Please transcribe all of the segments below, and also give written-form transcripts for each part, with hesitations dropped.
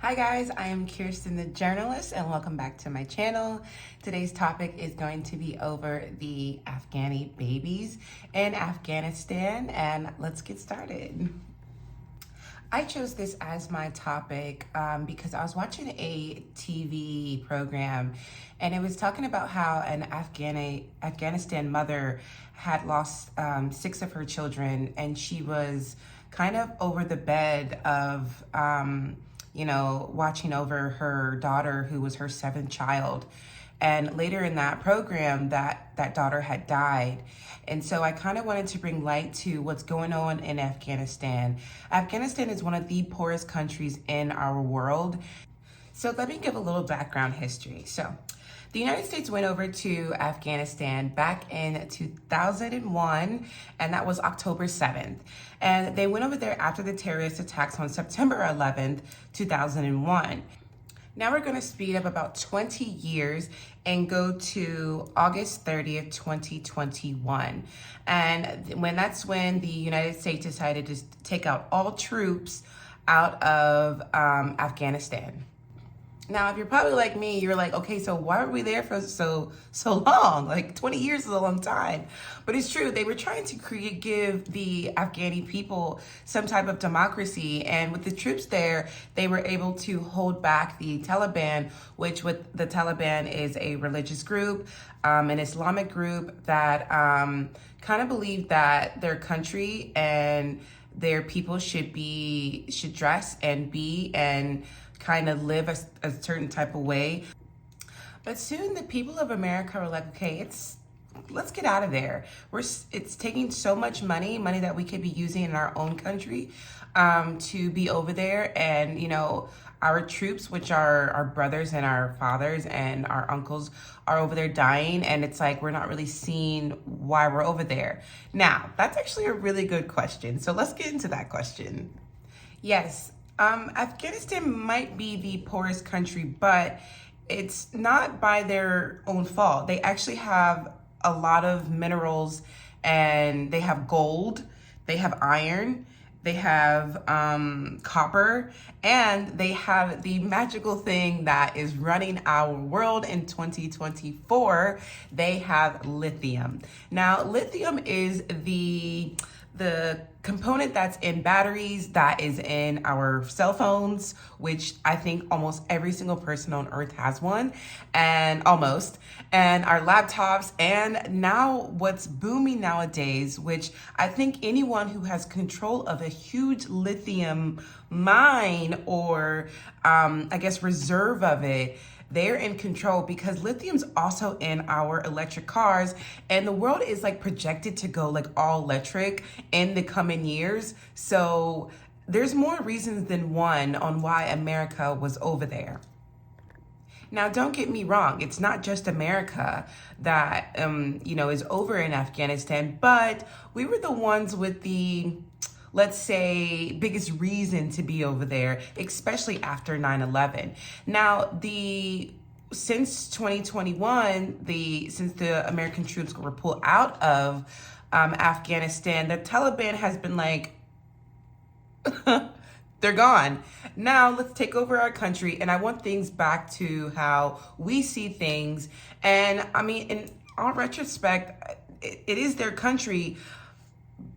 Hi guys, I am Kirsten the journalist and welcome back to my channel. Today's topic is going to be over the Afghani babies in Afghanistan, and let's get started. I chose this as my topic because I was watching a TV program and it was talking about how an Afghanistan mother had lost 6 of her children, and she was kind of over the bed of watching over her daughter, who was her 7th child. And later in that program, that daughter had died. And so I kind of wanted to bring light to what's going on in Afghanistan. Afghanistan is one of the poorest countries in our world. So let me give a little background history. So the United States went over to Afghanistan back in 2001, and that was October 7th. And they went over there after the terrorist attacks on September 11th, 2001. Now we're going to speed up about 20 years and go to August 30th, 2021. And that's when the United States decided to take out all troops out of Afghanistan. Now, if you're probably like me, you're like, okay, so why were we there for so long? Like 20 years is a long time. But it's true, they were trying to give the Afghani people some type of democracy. And with the troops there, they were able to hold back the Taliban, which with the Taliban is a religious group, an Islamic group that kind of believe that their country and their people should dress and be and kind of live a certain type of way. But soon the people of America were like, okay, let's get out of there. It's taking so much money that we could be using in our own country to be over there. And, our troops, which are our brothers and our fathers and our uncles, are over there dying. And it's like, we're not really seeing why we're over there. Now, that's actually a really good question. So let's get into that question. Yes. Afghanistan might be the poorest country, but it's not by their own fault. They actually have a lot of minerals, and they have gold, they have iron, they have copper, and they have the magical thing that is running our world in 2024. They have lithium. Now, lithium is the component that's in batteries, that is in our cell phones, which I think almost every single person on earth has one, and our laptops. And now what's booming nowadays, which I think anyone who has control of a huge lithium mine or reserve of it, they're in control, because lithium's also in our electric cars, and the world is like projected to go like all electric in the coming years. So there's more reasons than one on why America was over there. Now, don't get me wrong. It's not just America that, is over in Afghanistan, but we were the ones with the, let's say, biggest reason to be over there, especially after 9/11. Now, since 2021, since the American troops were pulled out of Afghanistan, the Taliban has been like, they're gone. Now let's take over our country, and I want things back to how we see things. And I mean, in all retrospect, it is their country.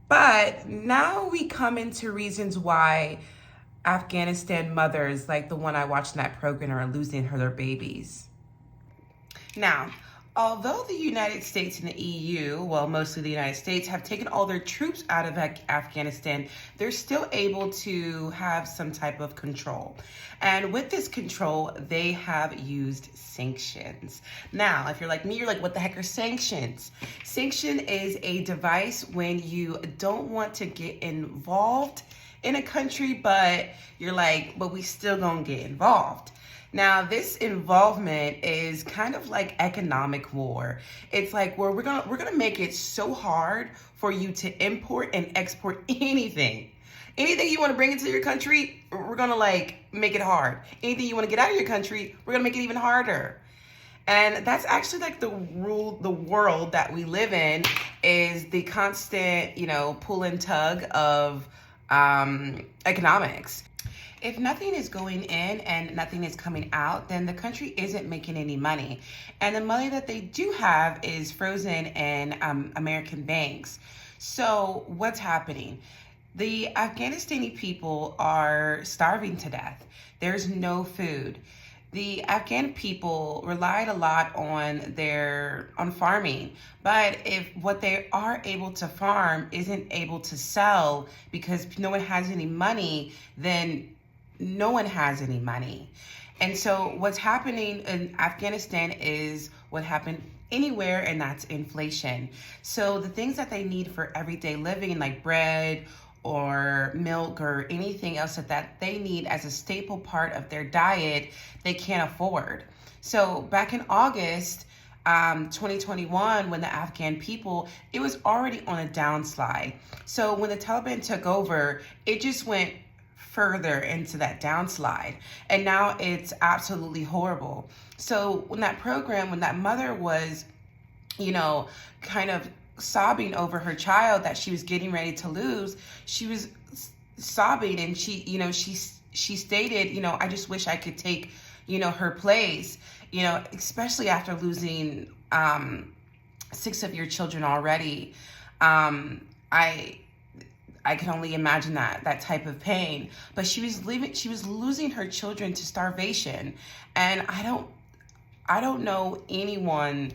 But now we come into reasons why Afghanistan mothers, like the one I watched in that program, are losing their babies. Now, although the United States and the EU, well, mostly the United States, have taken all their troops out of Afghanistan, they're still able to have some type of control. And with this control, they have used sanctions. Now, if you're like me, you're like, what the heck are sanctions? Sanction is a device when you don't want to get involved in a country, but you're like, but we still gonna get involved. Now, this involvement is kind of like economic war. It's like where we're gonna make it so hard for you to import and export anything. Anything you want to bring into your country, we're gonna make it hard. Anything you want to get out of your country, we're gonna make it even harder. And that's actually like the world that we live in, is the constant, pull and tug of economics. If nothing is going in and nothing is coming out, then the country isn't making any money. And the money that they do have is frozen in American banks. So what's happening? The Afghanistani people are starving to death. There's no food. The Afghan people relied a lot on farming, but if what they are able to farm isn't able to sell because no one has any money, then no one has any money. And so what's happening in Afghanistan is what happened anywhere, and that's inflation. So the things that they need for everyday living, like bread or milk or anything else that they need as a staple part of their diet, they can't afford. So back in August 2021, when the Afghan people, it was already on a downslide. So when the Taliban took over, it just went further into that downslide. And now it's absolutely horrible. So when that mother was, kind of sobbing over her child that she was getting ready to lose, she was sobbing, and she stated, I just wish I could take, her place, especially after losing 6 of your children already. I can only imagine that type of pain. But she was losing her children to starvation. And I don't know anyone,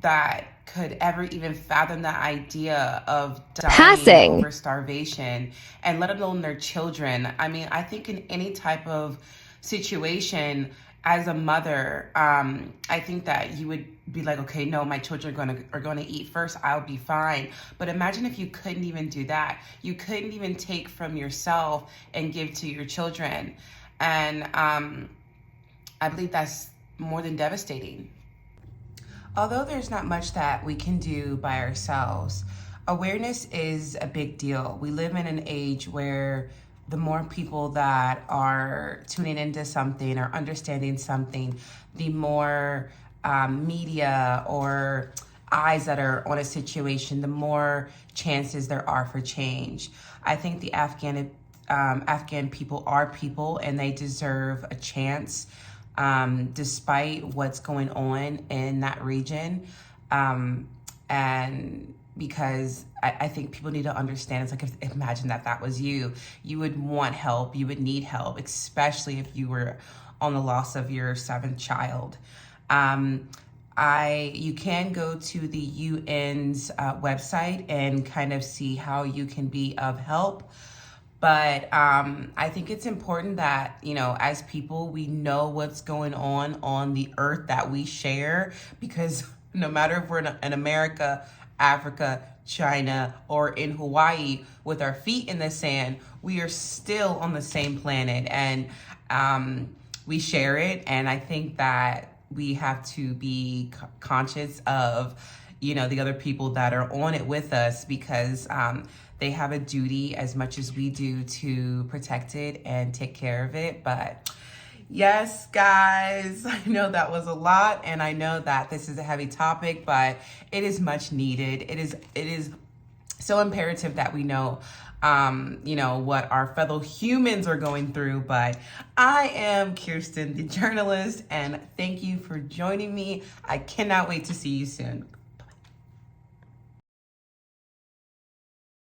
that could ever even fathom the idea of dying over starvation, and let alone their children. I mean, I think in any type of situation, as a mother, I think that you would be like, okay, no, my children are gonna eat first. I'll be fine. But imagine if you couldn't even do that. You couldn't even take from yourself and give to your children. And I believe that's more than devastating. Although there's not much that we can do by ourselves, awareness is a big deal. We live in an age where the more people that are tuning into something or understanding something, the more media or eyes that are on a situation, the more chances there are for change. I think the Afghan people are people, and they deserve a chance, despite what's going on in that region. And because I think people need to understand, it's like, imagine that was you would want help, you would need help, especially if you were on the loss of your 7th child. You can go to the UN's website and kind of see how you can be of help. But I think it's important that, as people, we know what's going on the earth that we share, because no matter if we're in America, Africa, China, or in Hawaii with our feet in the sand, we are still on the same planet, and we share it. And I think that we have to be conscious of, the other people that are on it with us, because they have a duty as much as we do to protect it and take care of it. But yes, guys, I know that was a lot, and I know that this is a heavy topic, but it is much needed. It is so imperative that we know, what our fellow humans are going through. But I am Kirsten, the journalist, and thank you for joining me. I cannot wait to see you soon.